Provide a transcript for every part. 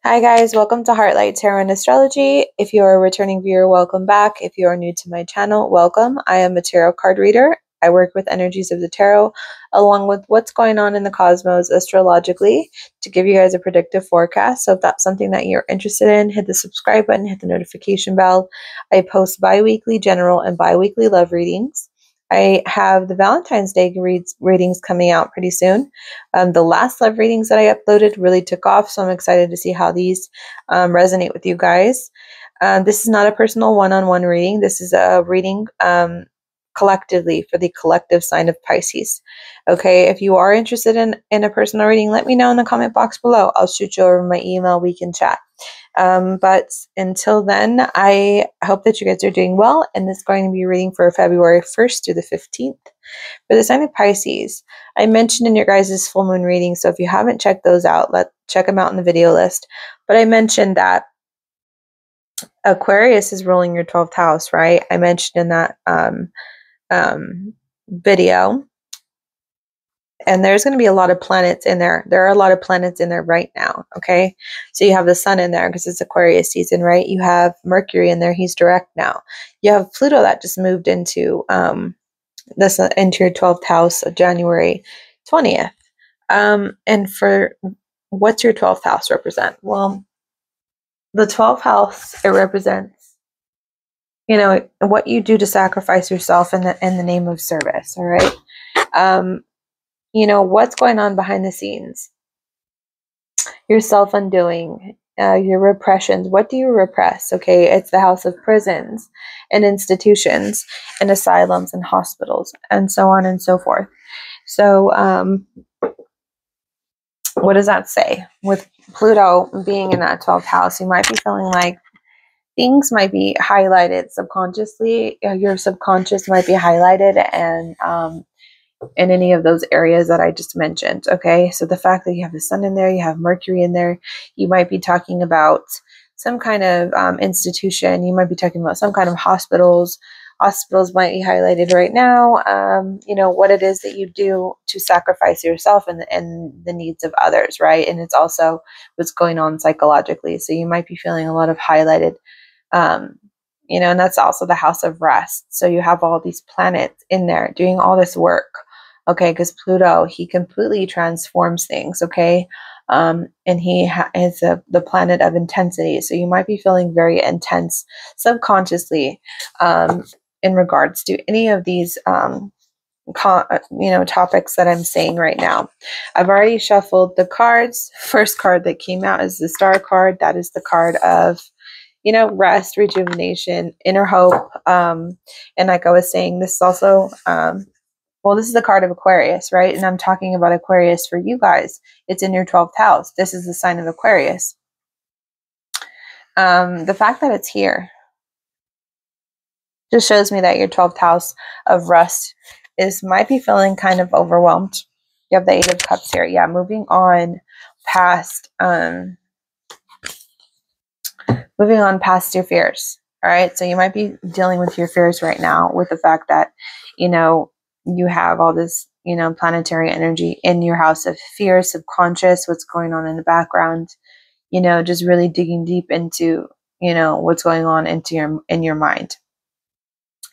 Hi guys, welcome to Heartlight Tarot and Astrology. If you are a returning viewer, welcome back. If you are new to my channel, welcome. I am a tarot card reader. I work with energies of the tarot along with what's going on in the cosmos astrologically to give you guys a predictive forecast. So if that's something that you're interested in, hit the subscribe button, hit the notification bell. I post bi-weekly general and bi-weekly love readings. I have the Valentine's Day readings coming out pretty soon. The last love readings that I uploaded really took off, so I'm excited to see how these resonate with you guys. This is not a personal one-on-one reading. This is a reading collectively for the collective sign of Pisces. Okay, if you are interested in a personal reading, let me know in the comment box below. I'll shoot you over my email. We can chat. But until then, I hope that you guys are doing well, and this is going to be a reading for February 1st through the 15th. For the sign of Pisces, I mentioned in your guys' full moon reading, so if you haven't checked those out, check them out in the video list. But I mentioned that Aquarius is ruling your 12th house, right? I mentioned in that video. And there's going to be a lot of planets in there. There are a lot of planets in there right now, okay? So you have the sun in there because it's Aquarius season, right? You have Mercury in there. He's direct now. You have Pluto that just moved into into your 12th house of January 20th. And for what's your 12th house represent? Well, the 12th house, it represents, you know, what you do to sacrifice yourself in the name of service, all right? You know, what's going on behind the scenes, your self-undoing, your repressions. What do you repress? Okay, it's the house of prisons and institutions and asylums and hospitals and so on and so forth. So what does that say? With Pluto being in that 12th house, you might be feeling like things might be highlighted subconsciously. Your subconscious might be highlighted and in any of those areas that I just mentioned. Okay, so the fact that you have the sun in there, you have Mercury in there, you might be talking about some kind of institution, you might be talking about some kind of hospitals. Hospitals might be highlighted right now. You know, what it is that you do to sacrifice yourself and the needs of others, right? And it's also what's going on psychologically. So you might be feeling a lot of highlighted, you know, and that's also the house of rest. So you have all these planets in there doing all this work. Okay, because Pluto, he completely transforms things, okay? And he is the planet of intensity. So you might be feeling very intense subconsciously in regards to any of these, you know, topics that I'm saying right now. I've already shuffled the cards. First card that came out is the Star card. That is the card of, you know, rest, rejuvenation, inner hope. And like I was saying, this is also... well, this is the card of Aquarius, right? And I'm talking about Aquarius for you guys. It's in your 12th house. This is the sign of Aquarius. The fact that it's here just shows me that your 12th house of rest might be feeling kind of overwhelmed. You have the Eight of Cups here. Yeah, moving on past your fears. All right, so you might be dealing with your fears right now with the fact that, you know, you have all this, you know, planetary energy in your house of fear, subconscious, what's going on in the background, you know, just really digging deep into, you know, what's going on in your mind.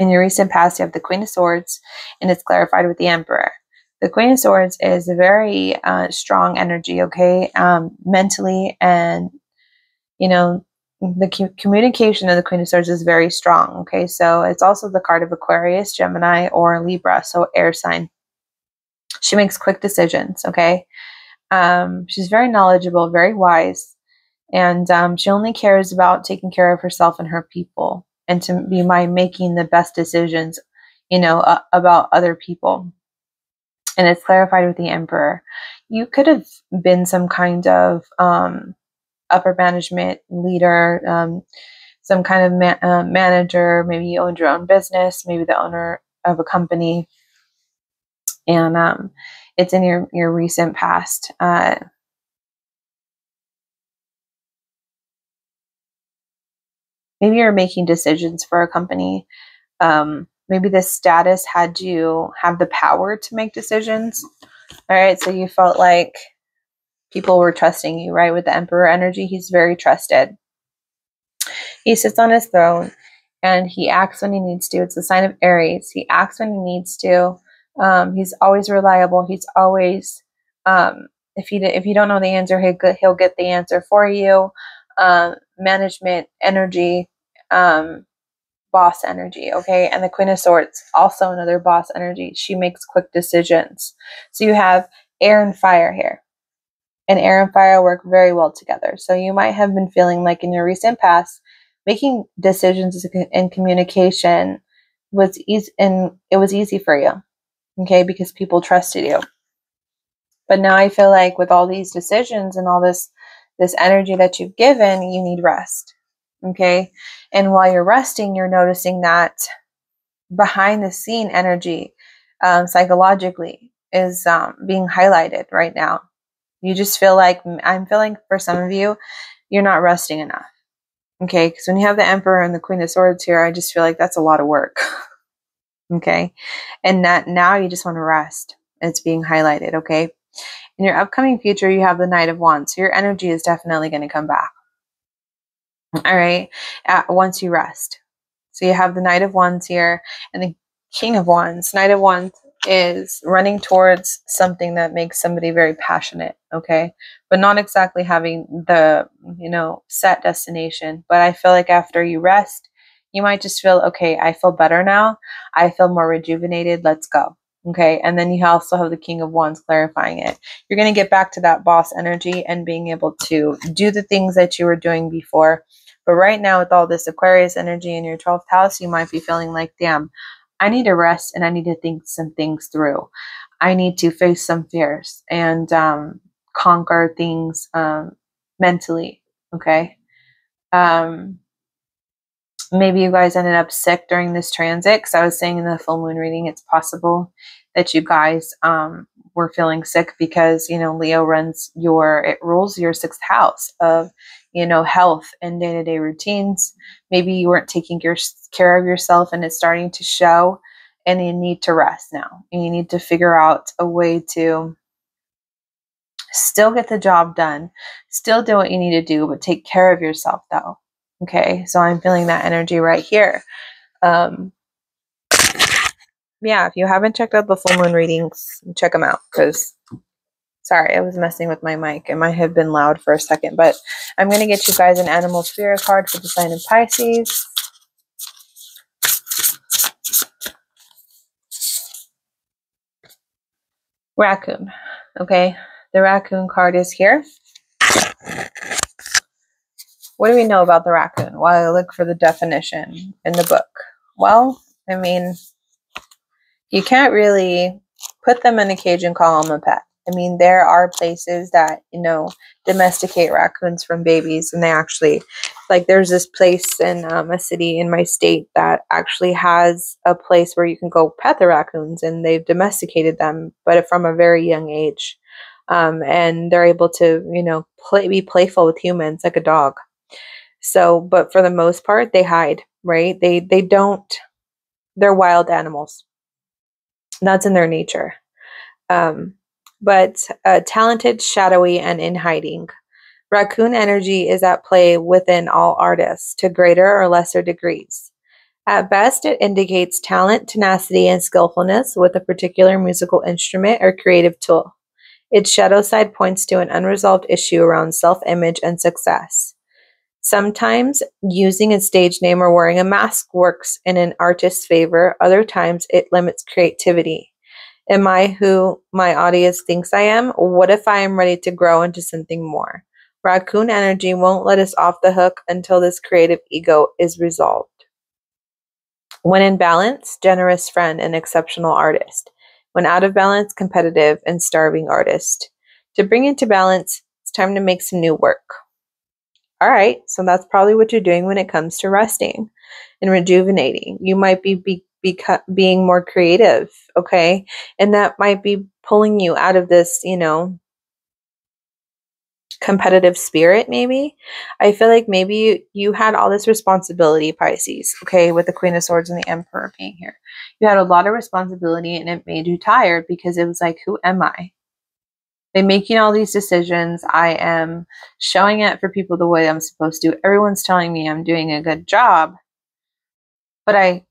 In your recent past, you have the Queen of Swords, and it's clarified with the Emperor. The Queen of Swords is a very strong energy, okay, mentally, and, you know, the communication of the Queen of Swords is very strong. Okay, so it's also the card of Aquarius, Gemini, or Libra, so air sign. She makes quick decisions. Okay, she's very knowledgeable, very wise, and she only cares about taking care of herself and her people, and to be making the best decisions, you know, about other people. And it's clarified with the Emperor. You could have been some kind of upper management leader, some kind of manager. Maybe you owned your own business, maybe the owner of a company, and it's in your recent past. Maybe you're making decisions for a company. Maybe the status had you have the power to make decisions. All right, so you felt like People were trusting you, right? With the Emperor energy, he's very trusted. He sits on his throne and he acts when he needs to. It's a sign of Aries. He acts when he needs to. He's always reliable. He's always, if you don't know the answer, he'll get the answer for you. Management energy, boss energy, okay? And the Queen of Swords, also another boss energy. She makes quick decisions. So you have air and fire here. And air and fire work very well together. So you might have been feeling like in your recent past, making decisions and communication was easy, and it was easy for you, okay, because people trusted you. But now I feel like with all these decisions and all this energy that you've given, you need rest, okay? And while you're resting, you're noticing that behind the scene energy, psychologically, is being highlighted right now. You just feel like, I'm feeling for some of you, you're not resting enough. Okay, because when you have the Emperor and the Queen of Swords here, I just feel like that's a lot of work. Okay, and that now you just want to rest. It's being highlighted, okay? In your upcoming future, you have the Knight of Wands. So your energy is definitely going to come back. All right, once you rest. So you have the Knight of Wands here and the King of Wands. Knight of Wands is running towards something that makes somebody very passionate, okay? But not exactly having the, set destination. But I feel like after you rest, you might just feel, okay, I feel better now. I feel more rejuvenated. Let's go. Okay. And then you also have the King of Wands clarifying it. You're going to get back to that boss energy and being able to do the things that you were doing before. But right now, with all this Aquarius energy in your 12th house, you might be feeling like, damn, I need to rest and I need to think some things through. I need to face some fears and conquer things mentally. Okay. Maybe you guys ended up sick during this transit, because I was saying in the full moon reading, it's possible that you guys were feeling sick because, Leo rules your 6th house of, health and day-to-day routines. Maybe you weren't taking care of yourself and it's starting to show, and you need to rest now. And you need to figure out a way to still get the job done, still do what you need to do, but take care of yourself though. Okay, so I'm feeling that energy right here. Yeah, if you haven't checked out the full moon readings, check them out, because, sorry, I was messing with my mic. It might have been loud for a second, but I'm going to get you guys an animal spirit card for the sign of Pisces. Raccoon. Okay, the raccoon card is here. What do we know about the raccoon? While I look for the definition in the book. Well, I mean, you can't really put them in a cage and call them a pet. I mean, there are places that, domesticate raccoons from babies, and they actually, like, there's this place in a city in my state that actually has a place where you can go pet the raccoons, and they've domesticated them, but from a very young age. And they're able to, be playful with humans like a dog. So, but for the most part, they hide, right? They don't, they're wild animals. That's in their nature. But talented, shadowy, and in hiding. Raccoon energy is at play within all artists to greater or lesser degrees. At best, it indicates talent, tenacity, and skillfulness with a particular musical instrument or creative tool. Its shadow side points to an unresolved issue around self-image and success. Sometimes using a stage name or wearing a mask works in an artist's favor. Other times it limits creativity. Am I who my audience thinks I am? What if I am ready to grow into something more? Raccoon energy won't let us off the hook until this creative ego is resolved. When in balance, generous friend and exceptional artist. When out of balance, competitive and starving artist. To bring into balance, it's time to make some new work. All right, so that's probably what you're doing when it comes to resting and rejuvenating. You might be being more creative, okay? And that might be pulling you out of this, competitive spirit, maybe. I feel like maybe you had all this responsibility, Pisces, okay, with the Queen of Swords and the Emperor being here. You had a lot of responsibility and it made you tired because it was like, who am I? I'm making all these decisions. I am showing it for people the way I'm supposed to. Everyone's telling me I'm doing a good job, but I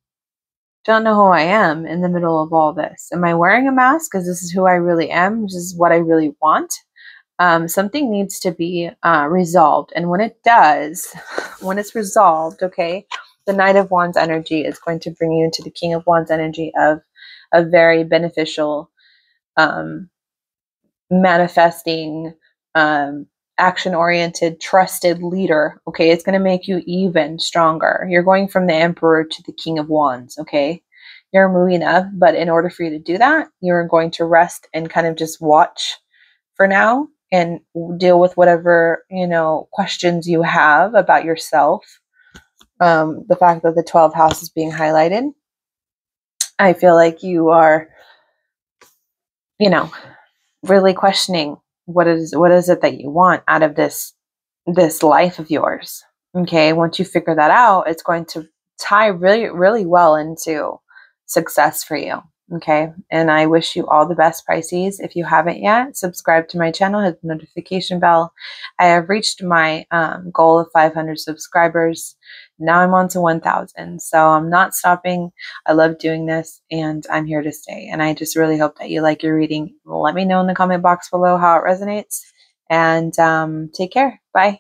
don't know who I am in the middle of all this. Am I wearing a mask because this is who I really am? This is what I really want. Something needs to be resolved. And when it does, when it's resolved, okay, the Knight of Wands energy is going to bring you into the King of Wands energy of a very beneficial, manifesting, action-oriented, trusted leader. Okay, it's going to make you even stronger. You're going from the Emperor to the King of Wands. Okay, you're moving up, but in order for you to do that, you're going to rest and kind of just watch for now and deal with whatever, you know, questions you have about yourself. The fact that the 12th house is being highlighted, I feel like you are, you know, really questioning what is it that you want out of this life of yours. Okay, once you figure that out, it's going to tie really well into success for you. Okay, and I wish you all the best, Pisces. If you haven't yet, subscribe to my channel, hit the notification bell. I have reached my goal of 500 subscribers. Now I'm on to 1,000, so I'm not stopping. I love doing this, and I'm here to stay. And I just really hope that you like your reading. Let me know in the comment box below how it resonates, and take care. Bye.